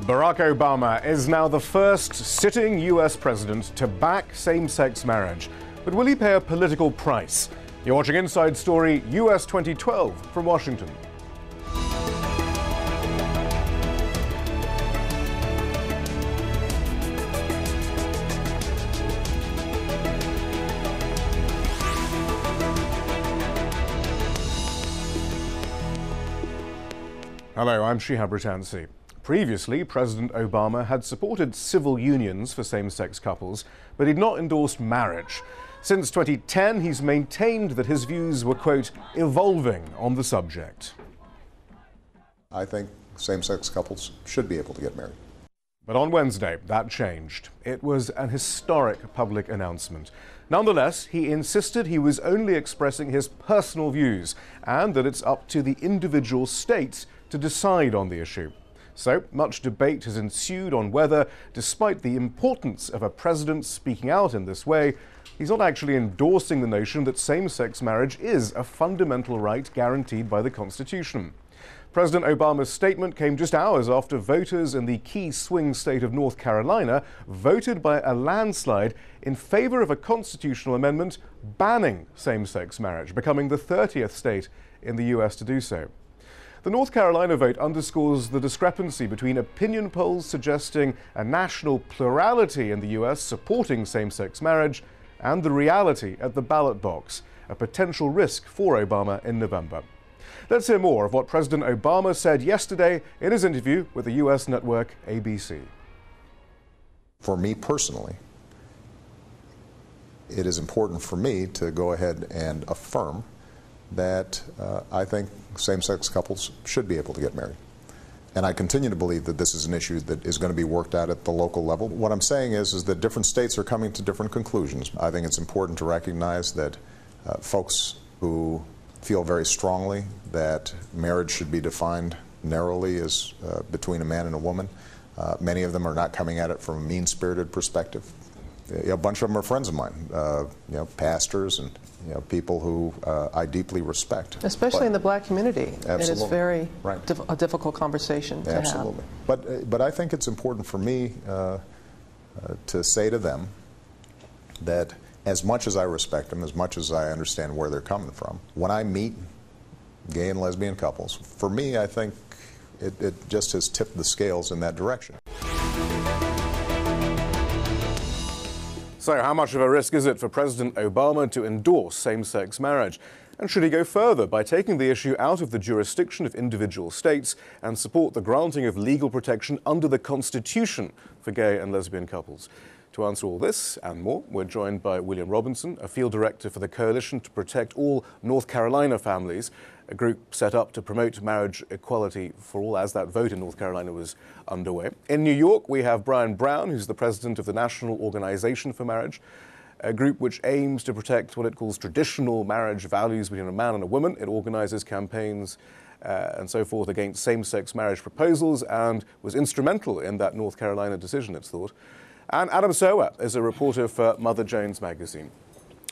Barack Obama is now the first sitting US president to back same-sex marriage. But will he pay a political price? You're watching Inside Story US 2012 from Washington. Hello, I'm Shihab Ritansi. Previously, President Obama had supported civil unions for same-sex couples, but he'd not endorsed marriage. Since 2010, he's maintained that his views were, quote, evolving on the subject. I think same-sex couples should be able to get married. But on Wednesday, that changed. It was an historic public announcement. Nonetheless, he insisted he was only expressing his personal views and that it's up to the individual states to decide on the issue. So much debate has ensued on whether, despite the importance of a president speaking out in this way, he's not actually endorsing the notion that same-sex marriage is a fundamental right guaranteed by the Constitution. President Obama's statement came just hours after voters in the key swing state of North Carolina voted by a landslide in favor of a constitutional amendment banning same-sex marriage, becoming the 30th state in the US to do so. The North Carolina vote underscores the discrepancy between opinion polls suggesting a national plurality in the US supporting same-sex marriage and the reality at the ballot box, a potential risk for Obama in November. Let's hear more of what President Obama said yesterday in his interview with the US network ABC. For me personally, it is important for me to go ahead and affirm that I think same-sex couples should be able to get married. And I continue to believe that this is an issue that is going to be worked out at the local level. What I'm saying is that different states are coming to different conclusions. I think it's important to recognize that folks who feel very strongly that marriage should be defined narrowly as between a man and a woman, many of them are not coming at it from a mean-spirited perspective. A bunch of them are friends of mine, pastors and people who I deeply respect. Especially in the black community. Absolutely. It is very right. a difficult conversation to have. Absolutely. But I think it's important for me to say to them that as much as I respect them, as much as I understand where they're coming from, when I meet gay and lesbian couples, for me, I think it just has tipped the scales in that direction. So how much of a risk is it for President Obama to endorse same-sex marriage? And should he go further by taking the issue out of the jurisdiction of individual states and support the granting of legal protection under the Constitution for gay and lesbian couples? To answer all this and more, we're joined by William Robinson, a field director for the Coalition to Protect All North Carolina Families, a group set up to promote marriage equality for all as that vote in North Carolina was underway. In New York, we have Brian Brown, who's the president of the National Organization for Marriage, a group which aims to protect what it calls traditional marriage values between a man and a woman. It organizes campaigns and so forth against same-sex marriage proposals and was instrumental in that North Carolina decision, it's thought. And Adam Serwer is a reporter for Mother Jones magazine.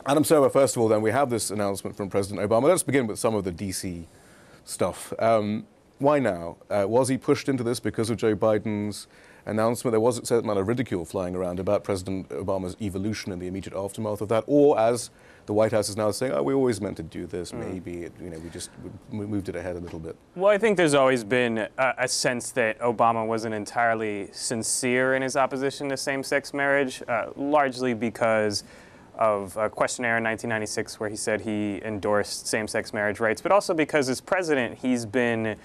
Adam Serwer, first of all, then, we have this announcement from President Obama. Let's begin with some of the D.C. stuff. Why now? Was he pushed into this because of Joe Biden's announcement? There was a certain amount of ridicule flying around about President Obama's evolution in the immediate aftermath of that. Or, as the White House is now saying, oh, we always meant to do this, maybe, we moved it ahead a little bit. Well, I think there's always been a sense that Obama wasn't entirely sincere in his opposition to same-sex marriage, largely because of a questionnaire in 1996 where he said he endorsed same-sex marriage rights, but also because as president, he's been,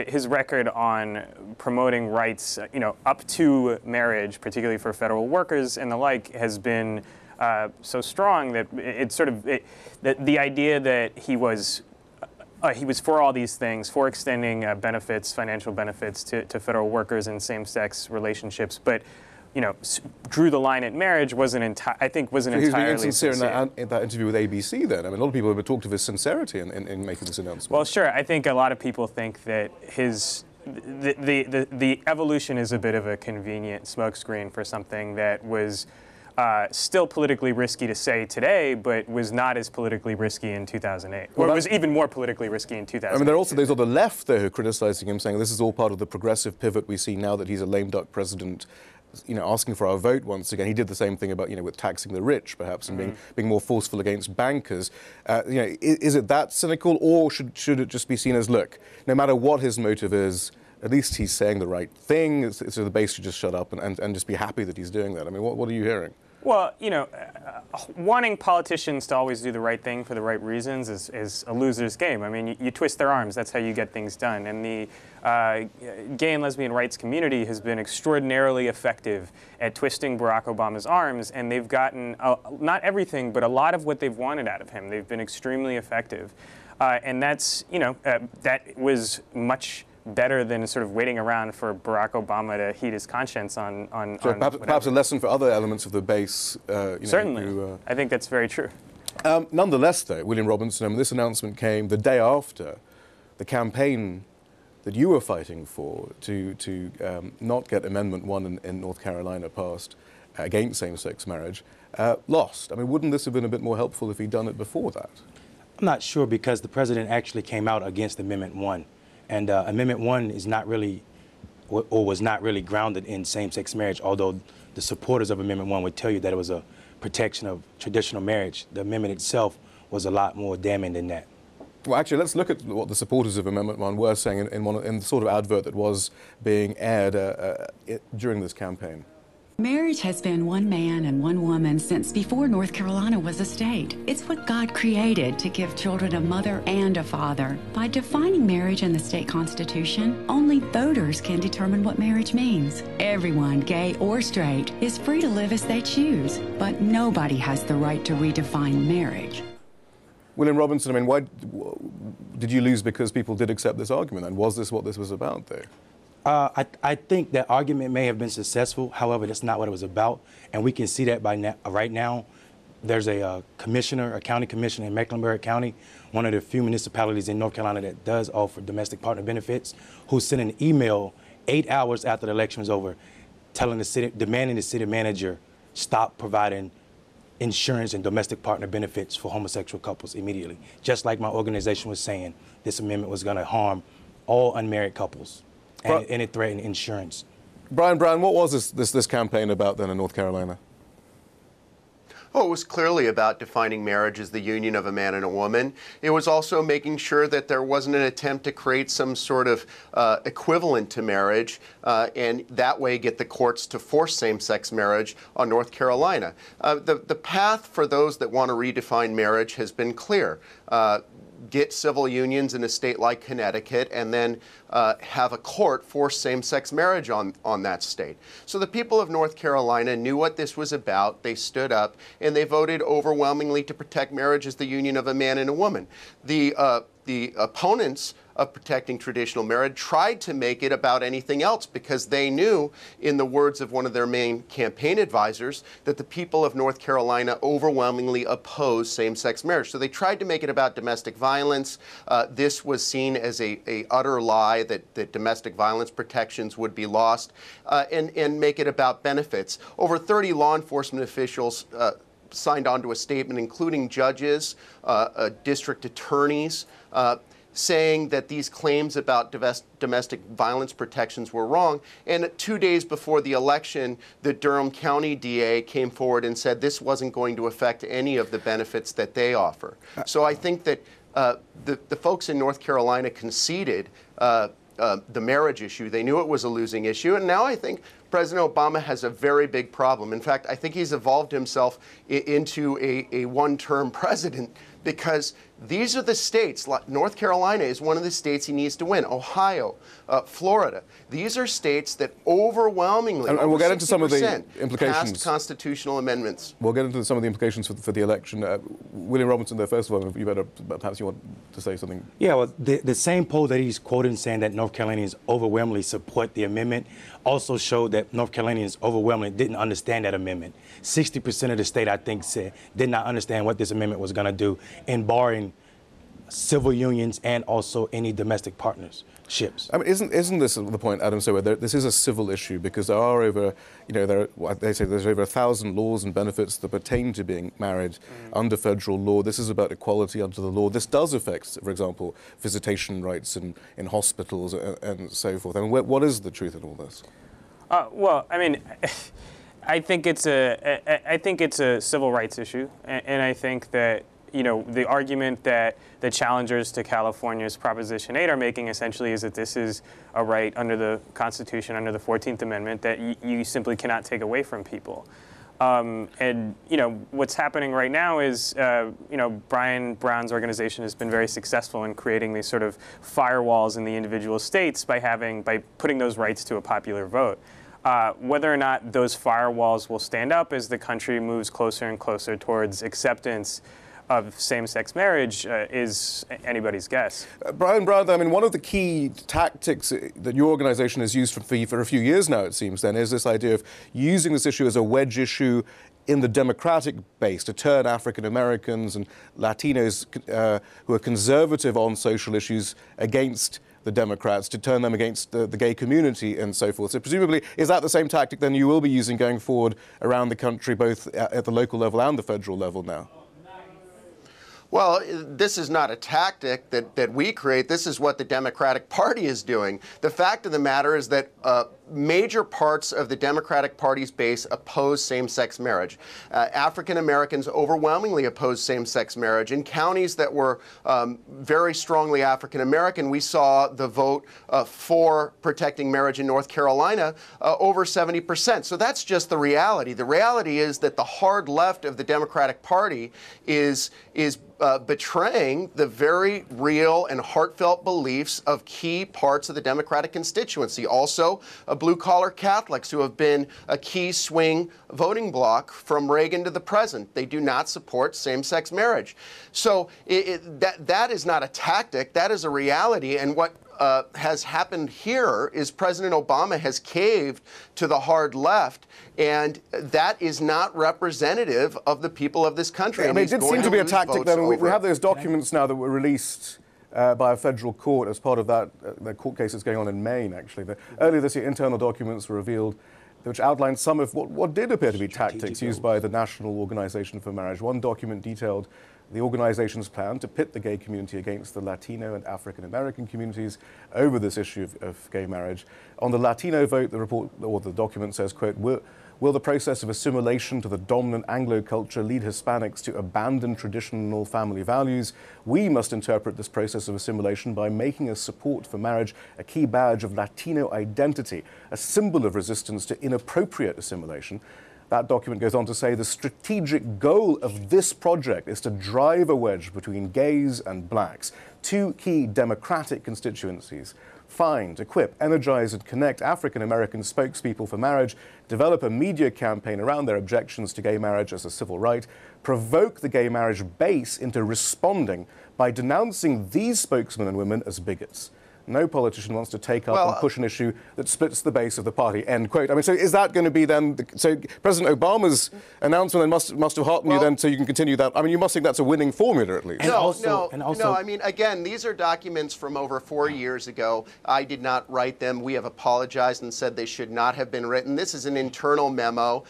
his record on promoting rights, up to marriage, particularly for federal workers and the like, has been so strong that the idea that he was for all these things, for extending benefits, financial benefits to federal workers in same-sex relationships, but drew the line at marriage wasn't entirely sincere. He's being insincere in that interview with ABC then. I mean, a lot of people have talked of his sincerity in making this announcement. Well, sure. I think a lot of people think that the evolution is a bit of a convenient smokescreen for something that was still politically risky to say today, but was not as politically risky in 2008. Or was even more politically risky in 2008. I mean, there are also those on the left there who are criticizing him, saying this is all part of the progressive pivot we see now that he's a lame duck president, asking for our vote once again. He did the same thing about, with taxing the rich, perhaps, and being more forceful against bankers. Is it that cynical, or should it just be seen as, look, no matter what his motive is, at least he's saying the right thing, so the base should just shut up and just be happy that he's doing that? I mean, what are you hearing? Well, wanting politicians to always do the right thing for the right reasons is a loser's game. I mean, you twist their arms, that's how you get things done. And the gay and lesbian rights community has been extraordinarily effective at twisting Barack Obama's arms, and they've gotten, not everything, but a lot of what they've wanted out of him. They've been extremely effective. And that's, that was much better than sort of waiting around for Barack Obama to heat his conscience on so perhaps a lesson for other elements of the base. Certainly. I think that's very true. Nonetheless, though, William Robinson, this announcement came the day after the campaign that you were fighting for to not get Amendment 1 in North Carolina passed against same-sex marriage, lost. I mean, wouldn't this have been a bit more helpful if he'd done it before that? I'm not sure, because the president actually came out against Amendment 1. And Amendment 1 is not really, or was not really grounded in same-sex marriage, although the supporters of Amendment 1 would tell you that it was a protection of traditional marriage. The amendment itself was a lot more damning than that. Well, actually, let's look at what the supporters of Amendment 1 were saying in the sort of advert that was being aired during this campaign. Marriage has been one man and one woman since before North Carolina was a state. It's what God created to give children a mother and a father. By defining marriage in the state constitution, only voters can determine what marriage means. Everyone, gay or straight, is free to live as they choose, but nobody has the right to redefine marriage. William Robinson, I mean, why did you lose because people did accept this argument? And was this what this was about, though? I think that argument may have been successful. However, that's not what it was about. And we can see that right now. There's a county commissioner in Mecklenburg County, one of the few municipalities in North Carolina that does offer domestic partner benefits, who sent an email 8 hours after the election was over, demanding the city manager stop providing insurance and domestic partner benefits for homosexual couples immediately. Just like my organization was saying, this amendment was going to harm all unmarried couples. And it threatened insurance. Brian, what was this campaign about then in North Carolina? Oh, it was clearly about defining marriage as the union of a man and a woman. It was also making sure that there wasn't an attempt to create some sort of equivalent to marriage and that way get the courts to force same-sex marriage on North Carolina. The path for those that want to redefine marriage has been clear. Get civil unions in a state like Connecticut, and then have a court force same-sex marriage on that state. So the people of North Carolina knew what this was about. They stood up, and they voted overwhelmingly to protect marriage as the union of a man and a woman. The opponents of protecting traditional marriage tried to make it about anything else, because they knew, in the words of one of their main campaign advisors, that the people of North Carolina overwhelmingly oppose same-sex marriage. So they tried to make it about domestic violence. This was seen as a utter lie that domestic violence protections would be lost, and make it about benefits. Over 30 law enforcement officials signed on to a statement, including judges, district attorneys, saying that these claims about domestic violence protections were wrong. And 2 days before the election, the Durham County DA came forward and said this wasn't going to affect any of the benefits that they offer. So I think that the folks in North Carolina conceded the marriage issue. They knew it was a losing issue. And now I think President Obama has a very big problem. In fact, I think he's evolved himself into a one-term president, because these are the states. North Carolina is one of the states he needs to win. Ohio, Florida. These are states that overwhelmingly, and we'll get into some of the implications. Passed constitutional amendments. We'll get into some of the implications for the election. William Robinson, there, first of all, perhaps you want to say something. Yeah, well, the same poll that he's quoting saying that North Carolinians overwhelmingly support the amendment also showed that North Carolinians overwhelmingly didn't understand that amendment. 60% of the state, I think, did not understand what this amendment was going to do in barring civil unions and also any domestic partners. ships. I mean, isn't this the point, Adam? So this is a civil issue because there are over, they say there's over 1,000 laws and benefits that pertain to being married under federal law. This is about equality under the law. This does affect, for example, visitation rights in hospitals and so forth. I mean, what is the truth in all this? Well, I mean, I think it's a civil rights issue, and I think that the argument that the challengers to California's Proposition 8 are making essentially is that this is a right under the Constitution, under the 14th Amendment, that you simply cannot take away from people. And what's happening right now is Brian Brown's organization has been very successful in creating these sort of firewalls in the individual states by putting those rights to a popular vote. Whether or not those firewalls will stand up as the country moves closer and closer towards acceptance of same-sex marriage is anybody's guess. Brian Brown, I mean, one of the key tactics that your organization has used for a few years now, it seems, then, is this idea of using this issue as a wedge issue in the Democratic base to turn African Americans and Latinos who are conservative on social issues against the Democrats, to turn them against the gay community and so forth. So presumably, is that the same tactic then you will be using going forward around the country, both at the local level and the federal level now? Well, this is not a tactic that we create. This is what the Democratic Party is doing. The fact of the matter is that major parts of the Democratic Party's base oppose same-sex marriage. African Americans overwhelmingly oppose same-sex marriage. In counties that were very strongly African American, we saw the vote for protecting marriage in North Carolina over 70%. So that's just the reality. The reality is that the hard left of the Democratic Party is betraying the very real and heartfelt beliefs of key parts of the Democratic constituency. Also, blue-collar Catholics who have been a key swing voting bloc from Reagan to the present. They do not support same-sex marriage. So that is not a tactic. That is a reality. And what has happened here is President Obama has caved to the hard left, and that is not representative of the people of this country. I mean, it did seem to be a tactic, though. We have those documents now that were released by a federal court as part of that the court case that's going on in Maine, actually. Earlier this year, internal documents were revealed which outlined some of what did appear to be tactics used by the National Organization for Marriage. One document detailed the organization's plan to pit the gay community against the Latino and African American communities over this issue of gay marriage. On the Latino vote, the report or the document says, quote, will the process of assimilation to the dominant Anglo culture lead Hispanics to abandon traditional family values? We must interpret this process of assimilation by making a support for marriage a key badge of Latino identity, a symbol of resistance to inappropriate assimilation. That document goes on to say the strategic goal of this project is to drive a wedge between gays and blacks, two key Democratic constituencies. Find, equip, energize, and connect African American spokespeople for marriage, develop a media campaign around their objections to gay marriage as a civil right, provoke the gay marriage base into responding by denouncing these spokesmen and women as bigots. No politician wants to take up and push an issue that splits the base of the party, end quote. I mean, so is that going to be then, so President Obama's announcement then must have heartened you then so you can continue that? I mean, you must think that's a winning formula at least. No, I mean, again, these are documents from over 4 years ago. I did not write them. We have apologized and said they should not have been written. This is an internal memo.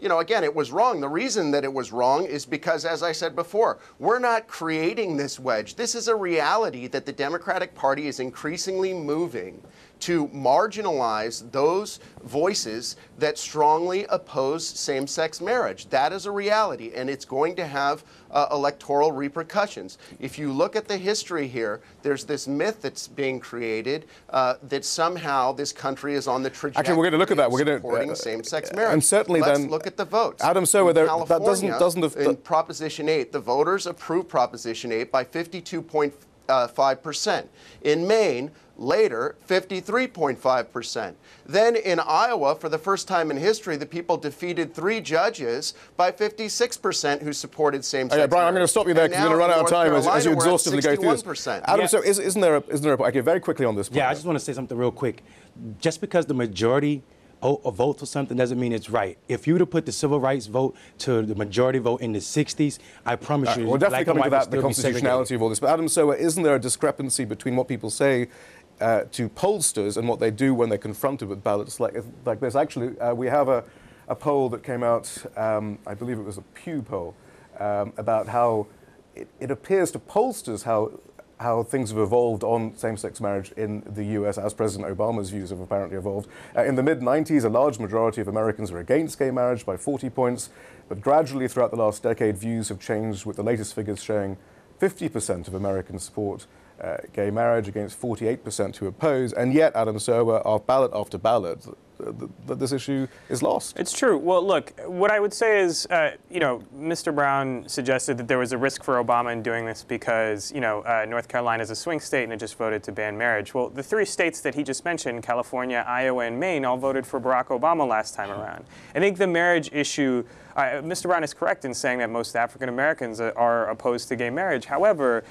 Again, it was wrong. The reason that it was wrong is because, as I said before, we're not creating this wedge. This is a reality that the Democratic Party is increasingly moving to marginalize those voices that strongly oppose same-sex marriage. That is a reality, and it's going to have electoral repercussions. If you look at the history here, there's this myth that's being created that somehow this country is on the trajectory Actually, we're going to look at that. We're going to supporting same-sex marriage. And certainly Let's then look at the votes. Adam Serwer, that doesn't in Proposition 8, the voters approved Proposition 8 by 52.5%. In Maine, later, 53.5%. Then in Iowa, for the first time in history, the people defeated 3 judges by 56% who supported same-sex marriage. Brian, I'm going to stop you there because you're going to run out of time as you exhaustively go through this. Adam, so isn't there a point? Okay, very quickly on this point. Yeah, I just want to say something real quick. Just because the majority a vote for something doesn't mean it's right. If you were to put the civil rights vote to the majority vote in the 60s, I promise you, we're definitely coming to that, the still be constitutionality of all this. But Adam Serwer, isn't there a discrepancy between what people say to pollsters and what they do when they're confronted with ballots like this? Actually, we have a poll that came out, I believe it was a Pew poll, about how it appears to pollsters how things have evolved on same-sex marriage in the US as President Obama's views have apparently evolved. In the mid-90s, a large majority of Americans were against gay marriage by 40 points, but gradually throughout the last decade, views have changed, with the latest figures showing 50% of Americans support gay marriage against 48% who oppose, and yet, Adam Serwer, ballot after ballot, that this issue is lost. It's true. Well, look, what I would say is, Mr. Brown suggested that there was a risk for Obama in doing this because, North Carolina is a swing state and it just voted to ban marriage. Well, the three states that he just mentioned, California, Iowa, and Maine, all voted for Barack Obama last time around. I think the marriage issue, Mr. Brown is correct in saying that most African Americans are opposed to gay marriage. However,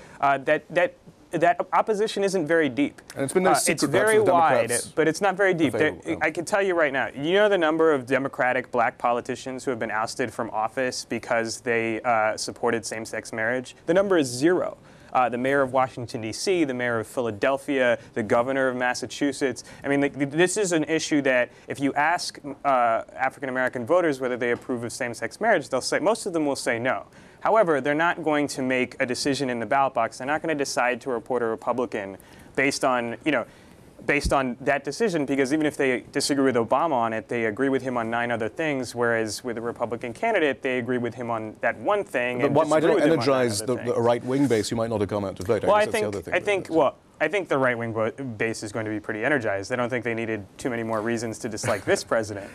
that opposition isn't very deep. And it's been no secret. It's very wide, Democrats but it's not very deep. I can tell you right now, you know the number of Democratic black politicians who have been ousted from office because they supported same-sex marriage? The number is 0. The mayor of Washington, D.C., the mayor of Philadelphia, the governor of Massachusetts. I mean, this is an issue that if you ask African-American voters whether they approve of same-sex marriage, they'll say, most of them will say no. However, they're not going to make a decision in the ballot box. They're not going to decide to report a Republican based on that decision, because even if they disagree with Obama on it, they agree with him on 9 other things, whereas with a Republican candidate, they agree with him on that one thing. But what might not energize the right-wing base who might not have come out to vote? Well, I think the right-wing base is going to be pretty energized. I don't think they needed too many more reasons to dislike this president.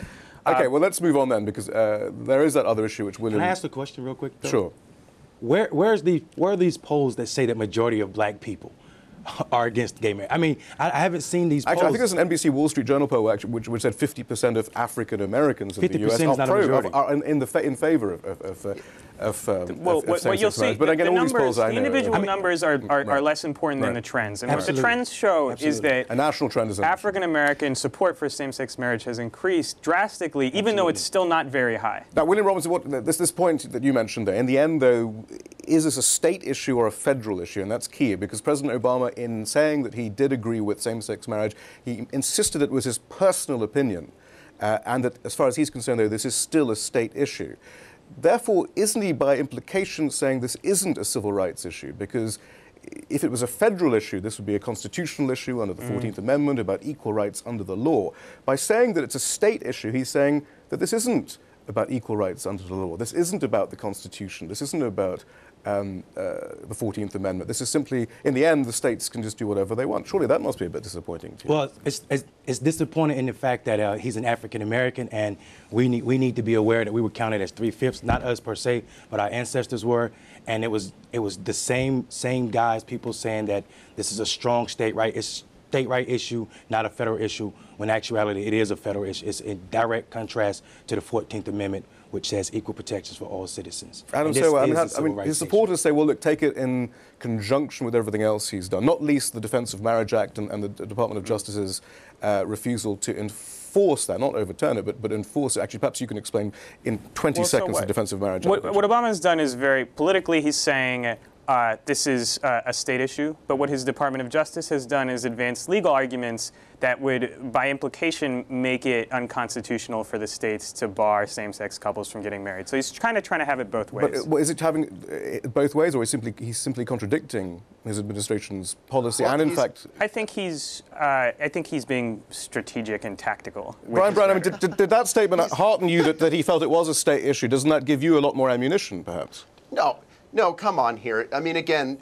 Okay, well, let's move on then, because there is that other issue which William... Can I ask a question real quick, though? Sure. Where are these polls that say that majority of black people are against gay marriage? I mean, I haven't seen these polls. Actually, I think there's an NBC Wall Street Journal poll which said 50% of African Americans in the U.S. are in favor of what you'll see, but again, all these polls, the individual numbers are less important than the trends. And what the trends show is that a national trend is African American support for same-sex marriage has increased drastically, even though it's still not very high. Now, William Robinson, this point that you mentioned there, in the end, though, is this a state issue or a federal issue? And that's key, because President Obama, in saying that he did agree with same-sex marriage, he insisted it was his personal opinion, and that, as far as he's concerned, though, this is still a state issue. Therefore, isn't he by implication saying this isn't a civil rights issue? Because if it was a federal issue, this would be a constitutional issue under the 14th Amendment about equal rights under the law. By saying that it's a state issue, he's saying that this isn't about equal rights under the law. This isn't about the Constitution. This isn't about the 14th Amendment. This is simply, in the end, the states can just do whatever they want. Surely that must be a bit disappointing to you. Well, it's disappointing in the fact that he's an African American, and we need to be aware that we were counted as 3/5, not us per se, but our ancestors were, and it was the same guys, people saying that this is a strong state right issue, not a federal issue, when in actuality it is a federal issue. It's in direct contrast to the 14th Amendment, which says equal protections for all citizens. Adam Serwer, I mean, his supporters say, well, look, take it in conjunction with everything else he's done, not least the Defense of Marriage Act and the Department of Justice's refusal to enforce that, not overturn it, but enforce it. Actually, perhaps you can explain in 20 seconds the Defense of Marriage Act. What Obama's done is very politically, he's saying this is a state issue, but what his Department of Justice has done is advance legal arguments that would, by implication, make it unconstitutional for the states to bar same-sex couples from getting married. So he's kind of trying to have it both ways. But is it having it both ways, or is he's simply contradicting his administration's policy? Well, and in fact, I think he's being strategic and tactical. Brian Brown, I mean, did that statement hearten you that he felt it was a state issue? Doesn't that give you a lot more ammunition, perhaps? No, come on here. I mean, again,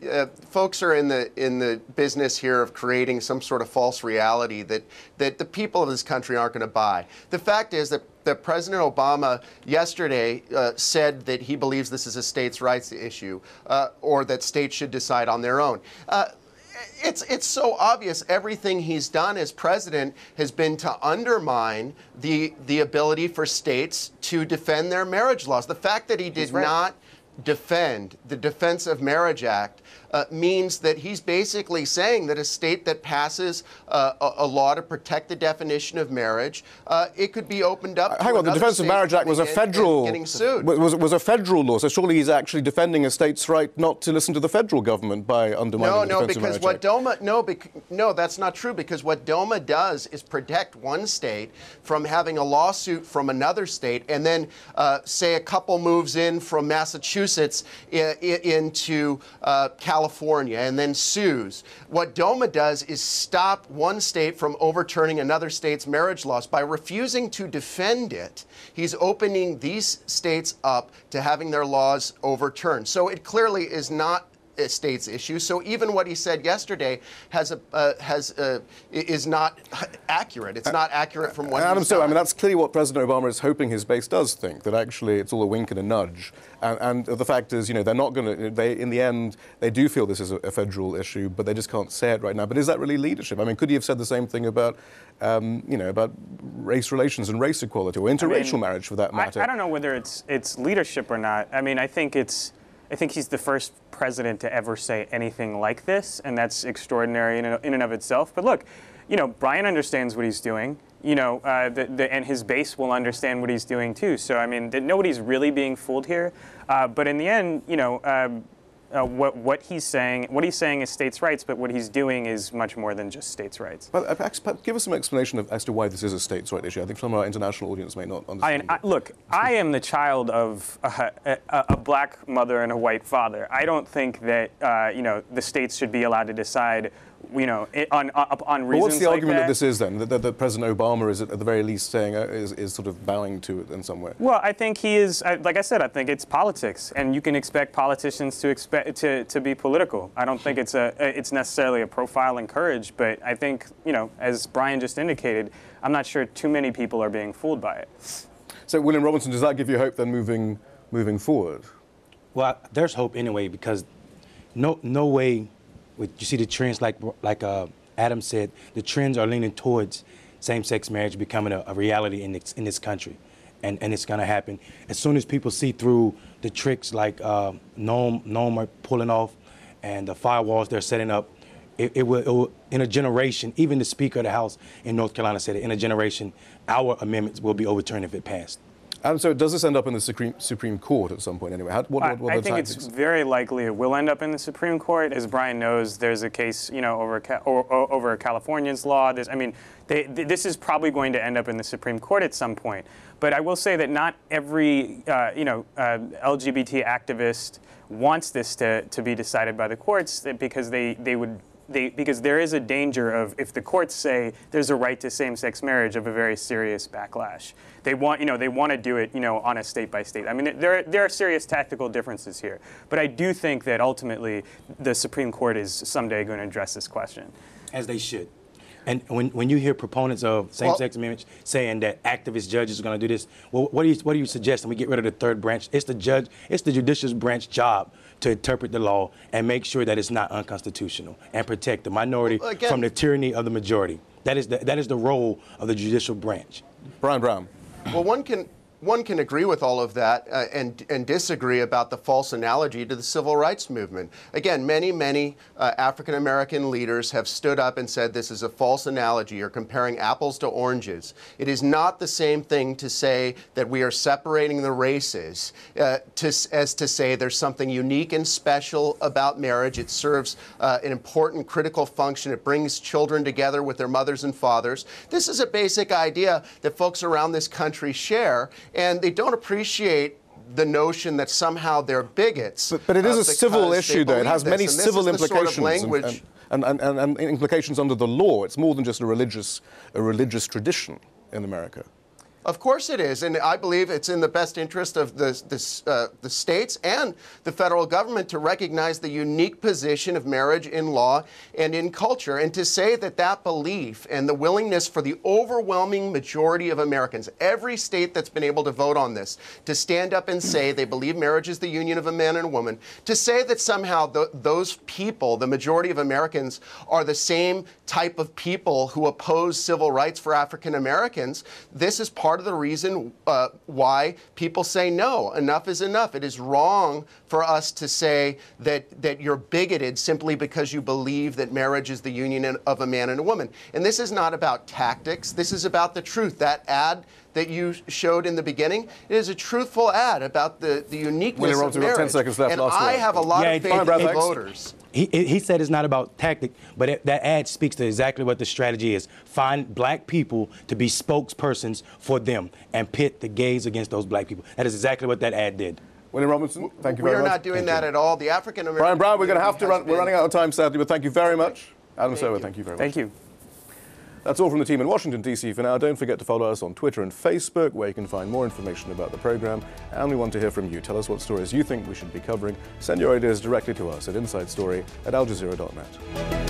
folks are in the business here of creating some sort of false reality that the people of this country aren't going to buy. The fact is that President Obama yesterday said that he believes this is a states' rights issue, or that states should decide on their own. It's so obvious. Everything he's done as president has been to undermine the ability for states to defend their marriage laws. The fact that he did not defend the Defense of Marriage Act means that he's basically saying that a state that passes a law to protect the definition of marriage, it could be opened up. Hang on, the Defense of Marriage Act was a federal getting sued. Was a federal law, so surely he's actually defending a state's right not to listen to the federal government by undermining the Defense of Marriage Act. No, that's not true, because what DOMA does is protect one state from having a lawsuit from another state, and then say a couple moves in from Massachusetts into California and then sues. What DOMA does is stop one state from overturning another state's marriage laws. By refusing to defend it, he's opening these states up to having their laws overturned. So it clearly is not a state's issue. So even what he said yesterday is not accurate. It's not accurate from what Adam, he's so done. I mean, that's clearly what President Obama is hoping his base does think, that actually it's all a wink and a nudge. And the fact is, you know, they're not going to, in the end, they do feel this is a federal issue, but they just can't say it right now. But is that really leadership? I mean, could he have said the same thing about, you know, about race relations and race equality, or interracial marriage for that matter? I don't know whether it's leadership or not. I mean, I think he's the first president to ever say anything like this, and that's extraordinary in and of itself. But look, you know, Brian understands what he's doing. You know, and his base will understand what he's doing too. So I mean, nobody's really being fooled here. But in the end, you know, what he's saying is states' rights, but what he's doing is much more than just states' rights. But give us some explanation as to why this is a states' right issue. I think some of our international audience may not understand. Look, I am the child of a black mother and a white father. I don't think that you know, the states should be allowed to decide, you know, on reasons. But what's the argument that that this is then? That President Obama is at the very least saying is sort of bowing to it in some way? Well, I think he is. Like I said, I think it's politics, and you can expect politicians to be political. I don't think it's necessarily a profile in courage, but I think, you know, as Brian just indicated, I'm not sure too many people are being fooled by it. So, William Robinson, does that give you hope then moving forward? Well, there's hope anyway, because no way. You see the trends, like Adam said, the trends are leaning towards same-sex marriage becoming a reality in this country, and it's going to happen as soon as people see through the tricks like Noam are pulling off, and the firewalls they're setting up. It will, in a generation, even the Speaker of the House in North Carolina said it, in a generation, our amendments will be overturned if it passed. And so does this end up in the Supreme Court at some point anyway? What are the I think tactics? it's very likely it will end up in the Supreme Court. As Brian knows, there's a case, you know, over California's law. This is probably going to end up in the Supreme Court at some point. But I will say that not every LGBT activist wants this to be decided by the courts, because because there is a danger of, if the courts say there's a right to same-sex marriage, of a very serious backlash. They want to do it, you know, on a state by state. I mean, there are serious tactical differences here, but I do think that ultimately the Supreme Court is someday going to address this question. As they should. And when you hear proponents of same-sex marriage saying that activist judges are going to do this, well, what are you suggesting? We get rid of the third branch? It's the judicial branch job to interpret the law and make sure that it's not unconstitutional and protect the minority from the tyranny of the majority. That is the role of the judicial branch. Brian Brown. Well, one can agree with all of that and disagree about the false analogy to the civil rights movement. Again, many African-American leaders have stood up and said this is a false analogy, or comparing apples to oranges. It is not the same thing to say that we are separating the races as to say there's something unique and special about marriage. It serves an important critical function. It brings children together with their mothers and fathers. This is a basic idea that folks around this country share, and they don't appreciate the notion that somehow they're bigots. But it is a civil issue, though. It has many civil implications and implications under the law. It's more than just a religious tradition in America. Of course it is, and I believe it's in the best interest of the states and the federal government to recognize the unique position of marriage in law and in culture, and to say that that belief and the willingness for the overwhelming majority of Americans, every state that's been able to vote on this, to stand up and say they believe marriage is the union of a man and a woman, to say that somehow those people, the majority of Americans, are the same type of people who oppose civil rights for African Americans, this is part part of the reason why people say no, enough is enough. It is wrong for us to say that you're bigoted simply because you believe that marriage is the union of a man and a woman. And this is not about tactics. This is about the truth. That ad that you showed in the beginning, it is a truthful ad about the uniqueness of marriage. 10 seconds left. And I have a lot of faith in voters. He said it's not about tactic, but that ad speaks to exactly what the strategy is. Find black people to be spokespersons for them and pit the gays against those black people. That is exactly what that ad did. William Robinson, thank you very much. We are not doing that at all. The African American. Brian Brown, we're going to have to run. We're running out of time, sadly, but thank you very much. Adam Serwer, thank you very much. Thank you. That's all from the team in Washington, D.C. for now. Don't forget to follow us on Twitter and Facebook, where you can find more information about the program. And we want to hear from you. Tell us what stories you think we should be covering. Send your ideas directly to us at insidestory@aljazeera.net.